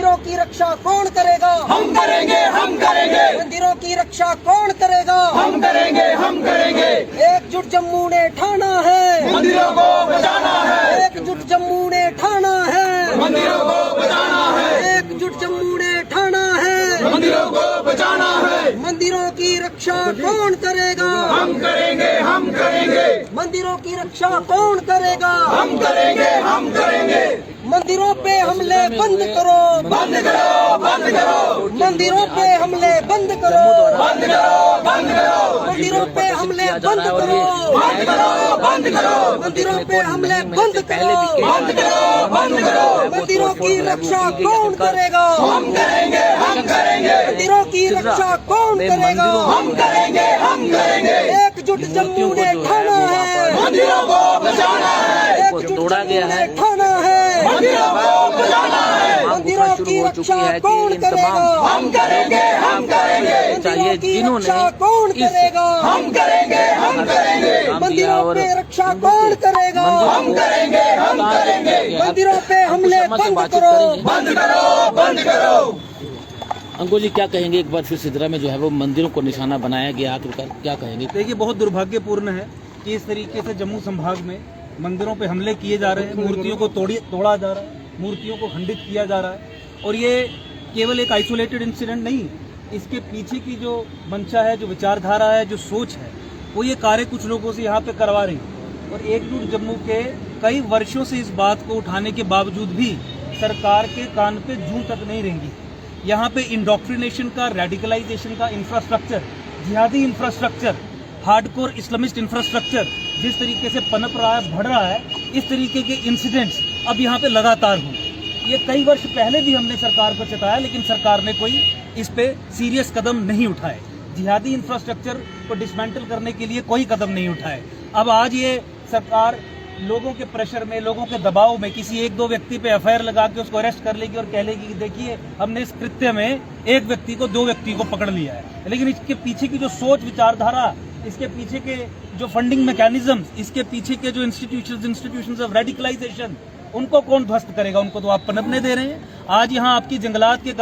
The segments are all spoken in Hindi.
मंदिरों की रक्षा कौन करेगा? हम करेंगे, हम करेंगे। मंदिरों की रक्षा कौन करेगा? हम करेंगे, हम करेंगे। एकजुट जम्मू ने ठाना है, मंदिरों को बचाना है। एकजुट जम्मू ने ठाना है, मंदिरों को बचाना है। एकजुट जम्मू ने ठाना है। मंदिरों को बचाना है। मंदिरों की रक्षा कौन करेगा? हम करेंगे, हम करेंगे। मंदिरों की रक्षा कौन करेगा? हम करेंगे, हम करेंगे। मंदिरों पे हमले बंद करो, बंद करो, बंद करो। मंदिरों पे हमले बंद करो, बंद करो, बंद करो। मंदिरों पे हमले बंद करो, बंद करो, बंद करो। मंदिरों पे हमले बंद करो, बंद करो, बंद करो। मंदिरों की रक्षा कौन करेगा? हम करेंगे, हम करेंगे। मंदिरों की रक्षा कौन करेगा? हम करेंगे, हम करेंगे। एकजुट जम्मू ने ठाना है, मंदिरों को बचाना है। एकजुट जम्मू ने ठाना है। मंदिरों को बचाना है। मंदिरों की रक्षा कौन करेगा? हम करेंगे, हम करेंगे। मंदिरों की रक्षा कौन करेगा? हम करेंगे, हम करेंगे। मंदिरों पे रक्षा कौन करेगा? हम करेंगे, हम करेंगे। मंदिरों पे हमले बंद करो, बंद करो, बंद करो। अंकुर जी क्या कहेंगे, एक बार फिर सिदरा में जो है वो मंदिरों को निशाना बनाया गया, आखिरकार क्या कहेंगे? देखिए, बहुत दुर्भाग्यपूर्ण है कि इस तरीके से जम्मू संभाग में मंदिरों पे हमले किए जा रहे हैं, मूर्तियों को तोड़ा जा रहा है, मूर्तियों को खंडित किया जा रहा है। और ये केवल एक आइसोलेटेड इंसिडेंट नहीं है, इसके पीछे की जो मंशा है, जो विचारधारा है, जो सोच है, वो ये कार्य कुछ लोगों से यहाँ पे करवा रही है। और एकजुट जम्मू के कई वर्षों से इस बात को उठाने के बावजूद भी सरकार के कान पे जूं तक नहीं रेंगी। यहाँ पे इंडोक्ट्रिनेशन का, रेडिकलाइजेशन का इंफ्रास्ट्रक्चर, जिहादी इंफ्रास्ट्रक्चर, हार्डकोर इस्लामिस्ट इंफ्रास्ट्रक्चर जिस तरीके से पनप रहा है, बढ़ रहा है, इस तरीके के इंसिडेंट्स अब यहाँ पे लगातार होंगे। ये कई वर्ष पहले भी हमने सरकार को चेताया, लेकिन सरकार ने कोई इस पे सीरियस कदम नहीं उठाए। जिहादी इंफ्रास्ट्रक्चर को डिसमेंटल करने के लिए कोई कदम नहीं उठाए। अब आज ये सरकार लोगों के प्रेशर में, लोगों के दबाव में किसी एक दो व्यक्ति पे एफआईआर लगा के उसको अरेस्ट कर लेगी और कह लेगी कि देखिए हमने इस कृत्य में एक व्यक्ति को, दो व्यक्ति को पकड़ लिया है। लेकिन इसके पीछे की जो सोच, विचारधारा, इसके पीछे के जो फंडिंग मैकेनिज्म, इसके पीछे के जो इंस्टीट्यूशंस ऑफ रेडिकलाइजेशन, उनको कौन ध्वस्त करेगा? उनको तो आप पनपने दे रहे हैं। आज यहाँ आपकी जंगलात के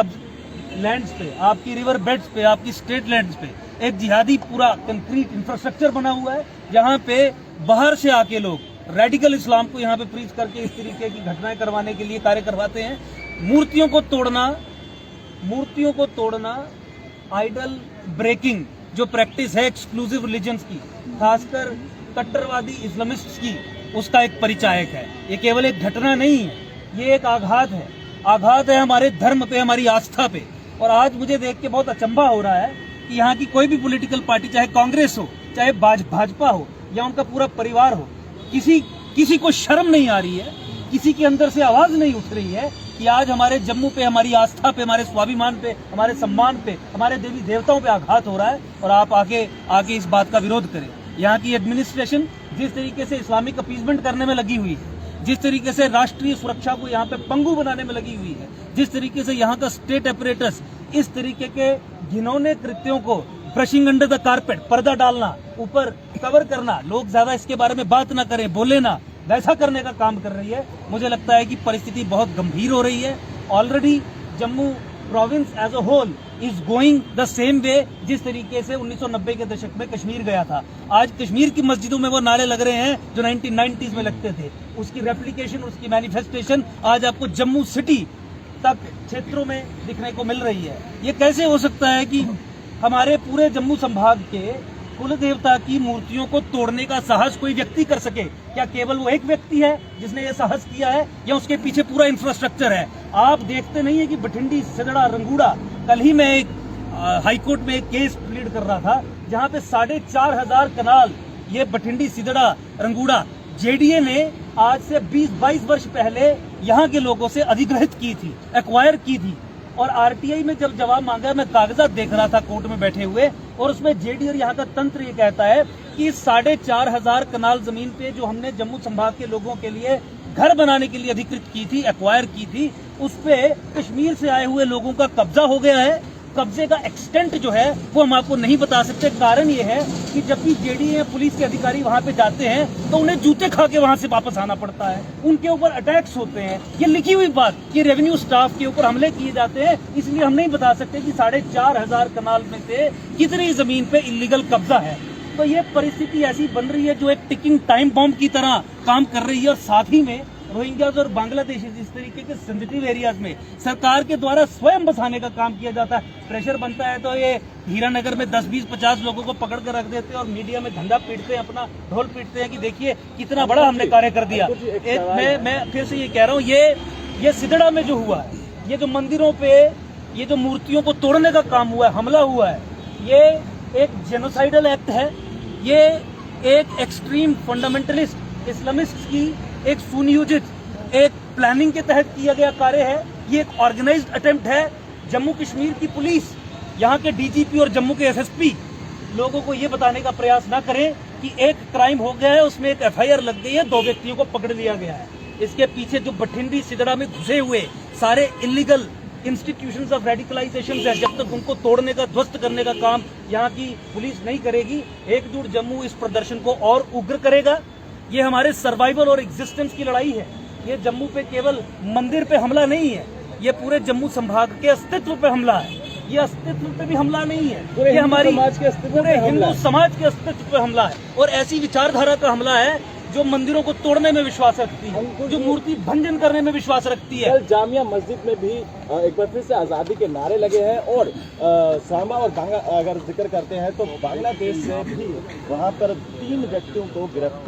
लैंड्स पे, आपकी रिवर बेड्स पे, आपकी स्टेट लैंड्स पे एक जिहादी पूरा कंक्रीट इंफ्रास्ट्रक्चर बना हुआ है, जहाँ पे बाहर से आके लोग रेडिकल इस्लाम को यहाँ पे प्रीच करके इस तरीके की घटनाएं करवाने के लिए कार्य करवाते हैं। मूर्तियों को तोड़ना, आइडल ब्रेकिंग जो प्रैक्टिस है एक्सक्लूसिव रिलीजन्स की, खासकर कट्टरवादी इस्लामिस्ट्स की, उसका एक परिचायक है। ये केवल एक घटना नहीं है, ये एक आघात है। आघात है हमारे धर्म पे, हमारी आस्था पे। और आज मुझे देख के बहुत अचंभा हो रहा है कि यहाँ की कोई भी पॉलिटिकल पार्टी, चाहे कांग्रेस हो, चाहे भाजपा हो, या उनका पूरा परिवार हो, किसी को शर्म नहीं आ रही है, किसी के अंदर से आवाज नहीं उठ रही है कि आज हमारे जम्मू पे, हमारी आस्था पे, हमारे स्वाभिमान पे, हमारे सम्मान पे, हमारे देवी देवताओं पे आघात हो रहा है और आप आगे इस बात का विरोध करें। यहाँ की एडमिनिस्ट्रेशन जिस तरीके से इस्लामिक अपीजमेंट करने में लगी हुई है, जिस तरीके से राष्ट्रीय सुरक्षा को यहाँ पे पंगु बनाने में लगी हुई है, जिस तरीके से यहाँ का स्टेट अपरेटस इस तरीके के घिनौने कृत्यों को ब्रशिंग अंडर द कारपेट, पर्दा डालना, ऊपर कवर करना, लोग ज्यादा इसके बारे में बात ना करें, बोले ना, वैसा करने का काम कर रही है। मुझे लगता है कि परिस्थिति बहुत गंभीर हो रही है। Already Jammu province as a whole is going the same way जिस तरीके से 1990 के दशक में कश्मीर गया था। आज कश्मीर की मस्जिदों में वो नारे लग रहे हैं जो 1990s में लगते थे। उसकी रेप्लिकेशन, उसकी मैनिफेस्टेशन आज आपको जम्मू सिटी तक क्षेत्रों में दिखने को मिल रही है। ये कैसे हो सकता है कि हमारे पूरे जम्मू संभाग के कुल देवता की मूर्तियों को तोड़ने का साहस कोई व्यक्ति कर सके? क्या केवल वो एक व्यक्ति है जिसने ये साहस किया है, या उसके पीछे पूरा इंफ्रास्ट्रक्चर है? आप देखते नहीं है कि बठिंडी, सिदड़ा, रंगूड़ा, कल ही मैं एक हाईकोर्ट में एक केस प्लीड कर रहा था जहां पे 4,500 कनाल, ये बठिंडी, सिदड़ा, रंगूड़ा, जेडीए ने आज से 20-22 वर्ष पहले यहाँ के लोगों से अधिग्रहित की थी, एक्वायर की थी। और आरटीआई में जब जवाब मांगा, मैं कागजात देख रहा था कोर्ट में बैठे हुए, और उसमें जेडी और यहाँ का तंत्र ये कहता है कि 4,500 कनाल जमीन पे जो हमने जम्मू संभाग के लोगों के लिए घर बनाने के लिए अधिकृत की थी, एक्वायर की थी, उस पे कश्मीर से आए हुए लोगों का कब्जा हो गया है। कब्जे का एक्सटेंट जो है वो हम आपको नहीं बता सकते। कारण ये है कि जब भी जेडीए पुलिस के अधिकारी वहां पे जाते हैं तो उन्हें जूते खा के वहां से वापस आना पड़ता है, उनके ऊपर अटैक्स होते हैं। ये लिखी हुई बात कि रेवेन्यू स्टाफ के ऊपर हमले किए जाते हैं, इसलिए हम नहीं बता सकते कि 4,500 कनाल में से कितनी जमीन पे इलीगल कब्जा है। तो ये परिस्थिति ऐसी बन रही है जो एक टिकिंग टाइम बॉम्ब की तरह काम कर रही है। और साथ ही में रोहिंग्याज और बांग्लादेशी इस तरीके के सेंसिटिव एरियाज में सरकार के द्वारा स्वयं बसाने का काम किया जाता है। प्रेशर बनता है तो ये हीरानगर में 10, 20, 50 लोगों को पकड़ कर रख देते हैं और मीडिया में झंडा पीटते हैं, अपना ढोल पीटते हैं कि देखिए कितना बड़ा हमने कार्य कर दिया। मैं फिर से ये कह रहा हूँ, ये सिदड़ा में जो हुआ है, ये जो मंदिरों पे ये जो मूर्तियों को तोड़ने का काम हुआ है, हमला हुआ है, ये एक जेनोसाइडल एक्ट है। ये एक एक्सट्रीम फंडामेंटलिस्ट इस्लामिस्ट की एक सुनियोजित एक प्लानिंग के तहत किया गया कार्य है। ये एक ऑर्गेनाइज्ड अटेम्प्ट है। जम्मू कश्मीर की पुलिस, यहाँ के डीजीपी और जम्मू के एसएसपी लोगों को ये बताने का प्रयास ना करें कि एक क्राइम हो गया है, उसमें एक एफआईआर लग गई है, 2 व्यक्तियों को पकड़ लिया गया है। इसके पीछे जो बठिंडी सिदड़ा में घुसे हुए सारे इलीगल इंस्टीट्यूशंस ऑफ रेडिकलाइजेशन है, जब तक उनको तोड़ने का, ध्वस्त करने का काम यहाँ की पुलिस नहीं करेगी, एकजुट जम्मू इस प्रदर्शन को और उग्र करेगा। ये हमारे सर्वाइवल और एग्जिस्टेंस की लड़ाई है। ये जम्मू पे केवल मंदिर पे हमला नहीं है, ये पूरे जम्मू संभाग के अस्तित्व पे हमला है। ये अस्तित्व पे भी हमला नहीं है, ये हमारी पूरे हिंदू समाज के अस्तित्व पे हमला है और ऐसी विचारधारा का हमला है जो मंदिरों को तोड़ने में विश्वास रखती है, जो मूर्ति भंजन करने में विश्वास रखती है। कल जामिया मस्जिद में भी एक बार फिर से आजादी के नारे लगे हैं और सांबा और बांग्ला अगर जिक्र करते हैं तो बांग्लादेश से भी वहां पर 3 व्यक्तियों को गिरफ्तार